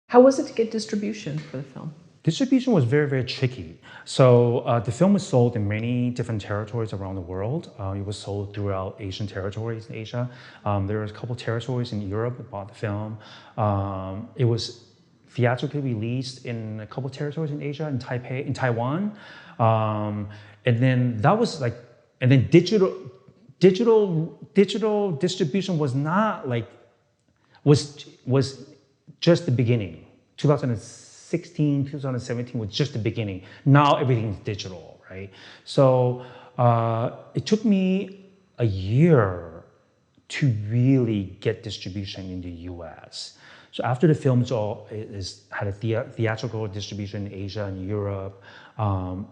How was it to get distribution for the film? Distribution was very, very tricky. So the film was sold in many different territories around the world. It was sold throughout Asian territories in Asia. There was a couple territories in Europe that bought the film. It was theatrically released in a couple territories in Asia, in Taipei, in Taiwan. And then that was like, and then digital distribution was not like, was just the beginning. 2016, 2017 was just the beginning. Now everything's digital, right? So it took me a year to really get distribution in the US. So after the film had a theatrical distribution in Asia and Europe,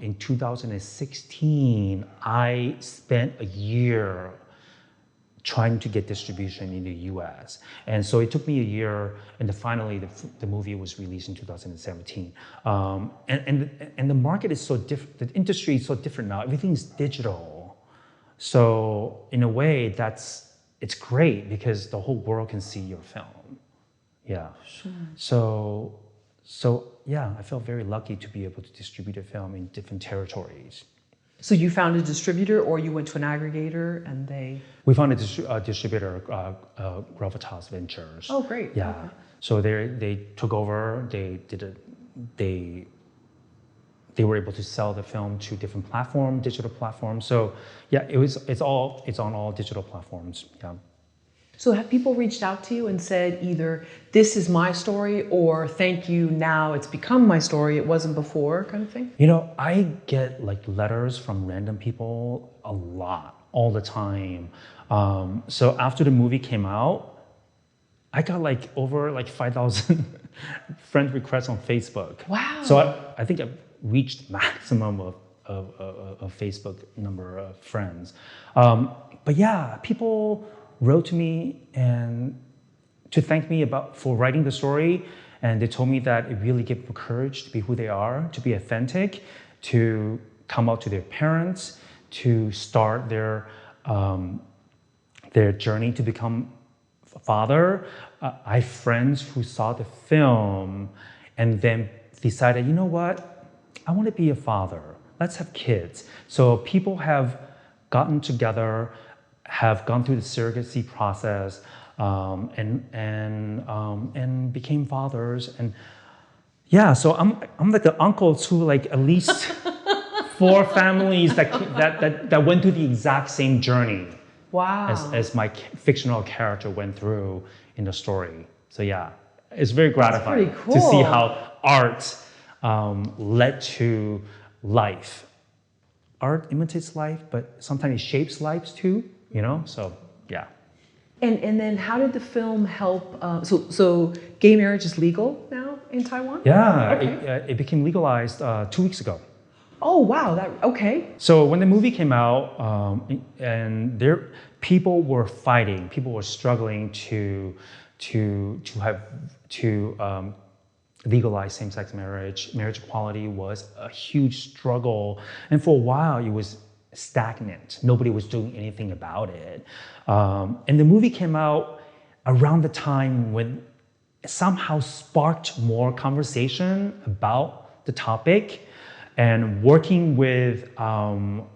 in 2016, I spent a year trying to get distribution in the US. And so it took me a year, and then finally the movie was released in 2017. And the market is so different, the industry is so different now, everything's digital. So in a way, it's great because the whole world can see your film. Yeah. Sure. So yeah, I felt very lucky to be able to distribute a film in different territories. So you found a distributor, or you went to an aggregator and they... We found a distributor, Gravitas Ventures. Oh, great. Yeah. Okay. So they took over. They were able to sell the film to different digital platforms. So yeah, it's on all digital platforms. Yeah. So have people reached out to you and said either this is my story or thank you, now it's become my story, it wasn't before, kind of thing? You know, I get like letters from random people a lot, all the time. So after the movie came out, I got like over like 5,000 friend requests on Facebook. Wow. So I think I've reached maximum of Facebook number of friends. But yeah, people wrote to me and to thank me for writing the story, and they told me that it really gave them courage to be who they are, to be authentic, to come out to their parents, to start their journey to become a father. I have friends who saw the film and then decided, you know what, I want to be a father. Let's have kids. So people have gotten together, have gone through the surrogacy process, and became fathers. And yeah, so I'm like the uncle to like at least 4 families that went through the exact same journey. Wow. As my fictional character went through in the story. So yeah, it's very gratifying to see how art led to life. Art imitates life, but sometimes it shapes lives too. You know, so yeah. And then how did the film help? So gay marriage is legal now in Taiwan? Yeah, okay. it became legalized 2 weeks ago. Oh wow! Okay. So when the movie came out, and people were fighting, people were struggling to legalize same-sex marriage. Marriage equality was a huge struggle, and for a while it was stagnant. Nobody was doing anything about it. And the movie came out around the time when it somehow sparked more conversation about the topic, and working with Taiwanese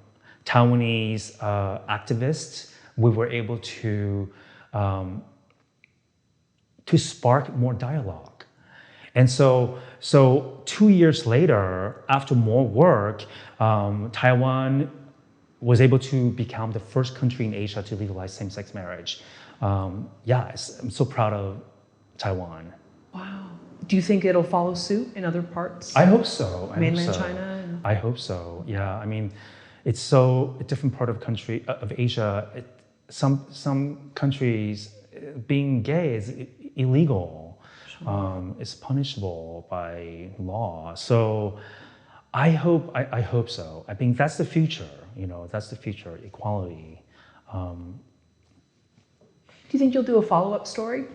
activists, we were able to spark more dialogue. And so 2 years later, after more work, Taiwan was able to become the first country in Asia to legalize same-sex marriage. I'm so proud of Taiwan. Wow. Do you think it'll follow suit in other parts? I hope so. Mainland China? I hope so, yeah. I mean, it's so a different part of Asia. Some countries, being gay is illegal. Sure. It's punishable by law. So I hope so. I think that's the future. You know, that's the future, equality. Do you think you'll do a follow-up story?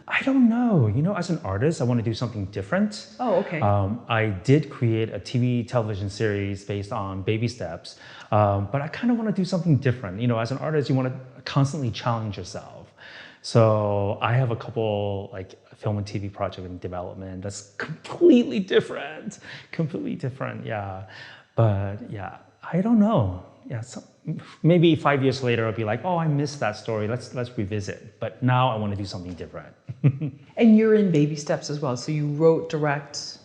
I don't know. You know, as an artist, I want to do something different. Oh, okay. I did create a television series based on baby steps, but I kind of want to do something different. You know, as an artist, you want to constantly challenge yourself. So I have a couple like film and TV project in development that's completely different. Yeah, but yeah, I don't know. Yeah, so maybe 5 years later I'll be like, oh, I missed that story. Let's revisit. But now I want to do something different. And you're in baby steps as well. So you wrote, direct.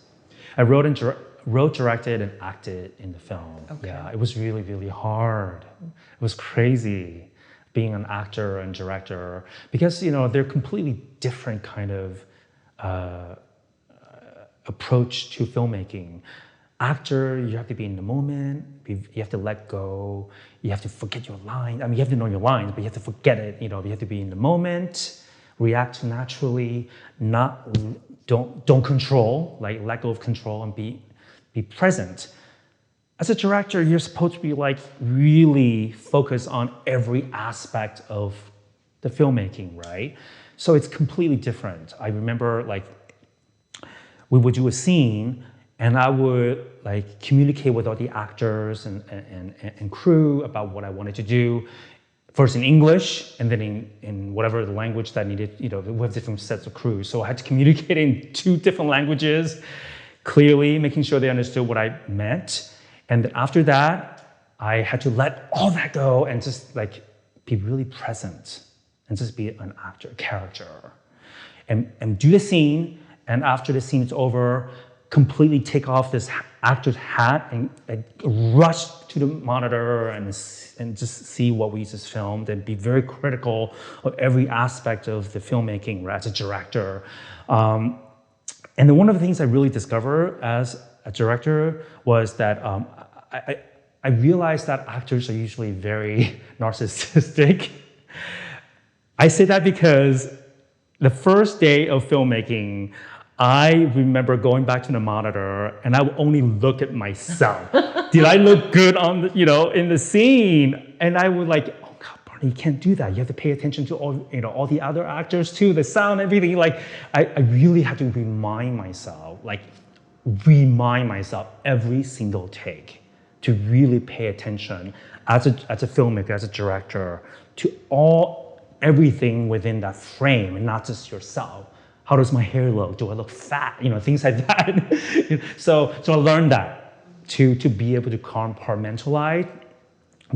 I wrote, directed, and acted in the film. Okay. Yeah, it was really, really hard. It was crazy being an actor and director because they're completely different kind of approach to filmmaking. Actor, you have to be in the moment. You have to let go. You have to forget your lines. I mean, you have to know your lines, but you have to forget it. You have to be in the moment, react naturally, don't control, like let go of control and be present. As a director, you're supposed to be like really focused on every aspect of the filmmaking, right? So it's completely different. I remember like we would do a scene and I would like communicate with all the actors and crew about what I wanted to do. First in English and then in whatever the language that needed, we have different sets of crews. So I had to communicate in 2 different languages, clearly making sure they understood what I meant. And then after that, I had to let all that go and just like be really present and just be an actor, character. And do the scene, and after the scene is over, completely take off this actor's hat and rush to the monitor and just see what we just filmed and be very critical of every aspect of the filmmaking as a director. And then one of the things I really discovered as a director was that I realized that actors are usually very narcissistic. I say that because the first day of filmmaking, I remember going back to the monitor and I would only look at myself. Did I look good on in the scene? And I would like, oh God, Barney, you can't do that. You have to pay attention to all the other actors too, the sound, everything. Like I really had to remind myself every single take to really pay attention as a filmmaker, as a director, to everything within that frame and not just yourself. How does my hair look? Do I look fat? Things like that. So I learned that to be able to compartmentalize,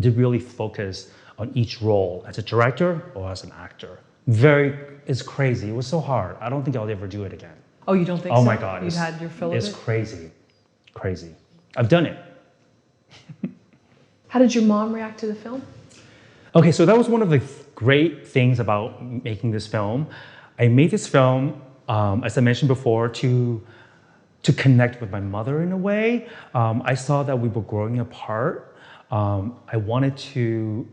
to really focus on each role as a director or as an actor. It's crazy. It was so hard. I don't think I'll ever do it again. Oh, you don't think so? Oh my God. You've had your fill of it? It's crazy. I've done it. How did your mom react to the film? Okay, so that was one of the great things about making this film. I made this film, as I mentioned before, to connect with my mother in a way. I saw that we were growing apart. I wanted to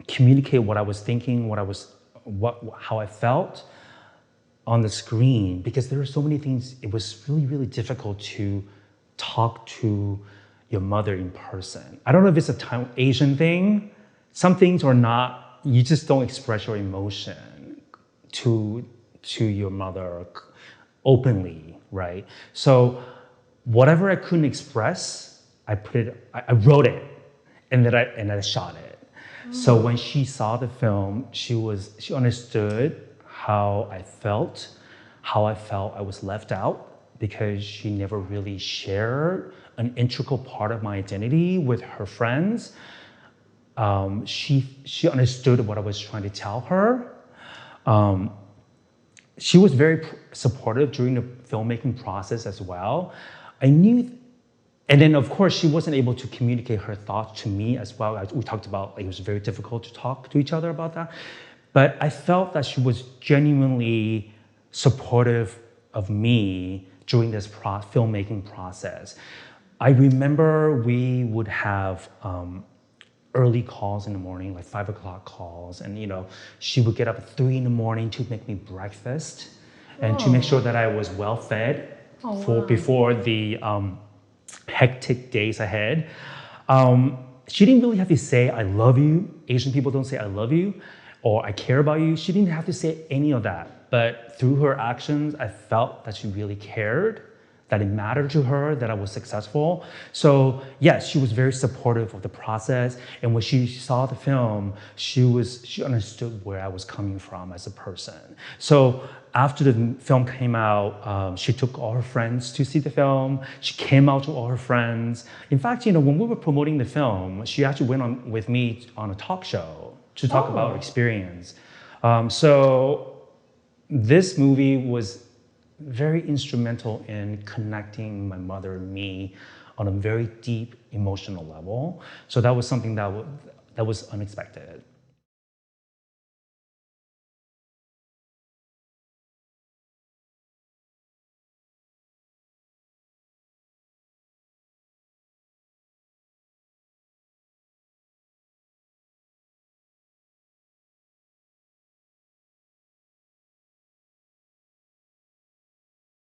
communicate what I was thinking, how I felt on the screen, because there were so many things. It was really, really difficult to talk to your mother in person. I don't know if it's a Asian thing. Some things are not, you just don't express your emotion to your mother openly, right? So whatever I couldn't express, I wrote it, and then I shot it. So when she saw the film, she understood how I felt I was left out, because she never really shared an integral part of my identity with her friends. She understood what I was trying to tell her. She was very supportive during the filmmaking process as well. And then of course she wasn't able to communicate her thoughts to me as well. We talked about it was very difficult to talk to each other about that. But I felt that she was genuinely supportive of me during this filmmaking process. I remember we would have early calls in the morning, like 5 o'clock calls. And she would get up at 3 in the morning to make me breakfast and to make sure that I was well fed before the hectic days ahead. She didn't really have to say, I love you. Asian people don't say I love you or I care about you. She didn't have to say any of that. But through her actions, I felt that she really cared, that it mattered to her that I was successful. So yes, she was very supportive of the process. And when she saw the film, she understood where I was coming from as a person. So after the film came out, she took all her friends to see the film. She came out to all her friends. In fact, when we were promoting the film, she actually went on with me on a talk show to talk about her experience. So this movie was very instrumental in connecting my mother and me on a very deep emotional level. So that was something that was unexpected.